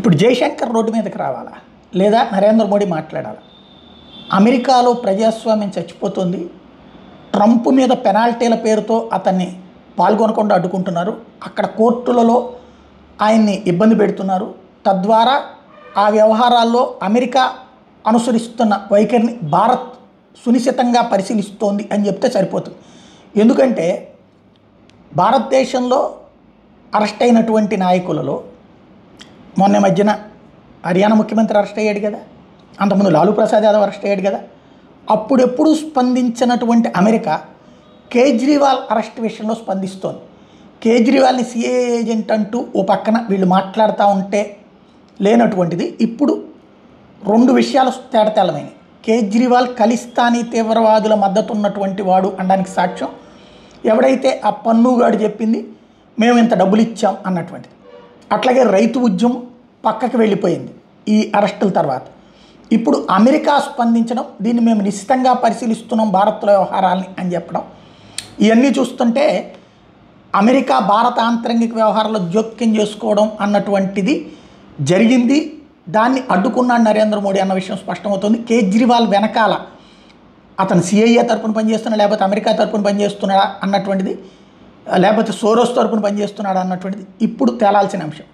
ఇప్పుడు జయశంకర్ రోడ్డు మీదకి రావాలా లేదా నరేంద్ర మోడీ మాట్లాడాలా? అమెరికాలో ప్రజాస్వామ్యం చచ్చిపోతుంది. ట్రంప్ మీద పెనాల్టీల పేరుతో అతన్ని పాల్గొనకుండా అడ్డుకుంటున్నారు. అక్కడ కోర్టులలో ఆయన్ని ఇబ్బంది పెడుతున్నారు. తద్వారా ఆ వ్యవహారాల్లో అమెరికా అనుసరిస్తున్న వైఖరిని భారత్ సునిశ్చితంగా పరిశీలిస్తోంది అని చెప్తే సరిపోతుంది. ఎందుకంటే భారతదేశంలో అరెస్ట్ అయినటువంటి నాయకులలో మొన్న మధ్యన హర్యానా ముఖ్యమంత్రి అరెస్ట్ అయ్యాడు కదా, అంతకుముందు లాలూ ప్రసాద్ యాదవ్ అరెస్ట్ అయ్యాడు కదా. అప్పుడెప్పుడు స్పందించినటువంటి అమెరికా కేజ్రీవాల్ అరెస్ట్ విషయంలో స్పందిస్తోంది. కేజ్రీవాల్ని సిఏఏ ఏజెంట్ అంటూ ఓ పక్కన వీళ్ళు మాట్లాడుతూ ఉంటే లేనటువంటిది ఇప్పుడు రెండు విషయాలు తేటతెల్లమైనవి. కేజ్రీవాల్ ఖలిస్తానీ తీవ్రవాదుల మద్దతు ఉన్నటువంటి వాడు అనడానికి సాక్ష్యం ఎవడైతే ఆ పన్నుగాడు చెప్పింది మేము ఇంత డబ్బులు ఇచ్చాం అన్నటువంటిది. అట్లాగే రైతు ఉద్యమం పక్కకి వెళ్ళిపోయింది ఈ అరెస్టుల తర్వాత. ఇప్పుడు అమెరికా స్పందించడం, దీన్ని మేము నిశ్చితంగా పరిశీలిస్తున్నాం భారత్లో వ్యవహారాలని అని చెప్పడం, ఇవన్నీ చూస్తుంటే అమెరికా భారత ఆంతరంగిక వ్యవహారాల్లో జోక్యం చేసుకోవడం అన్నటువంటిది జరిగింది. దాన్ని అడ్డుకున్నాడు నరేంద్ర మోడీ అన్న విషయం స్పష్టమవుతుంది. కేజ్రీవాల్ వెనకాల అతను సిఐఏ తరపున పనిచేస్తున్నాడా లేకపోతే అమెరికా తరపున పనిచేస్తున్నాడా అన్నటువంటిది, లేకపోతే సోరోస్ తరపున పనిచేస్తున్నాడా అన్నటువంటిది ఇప్పుడు తేలాల్సిన అంశం.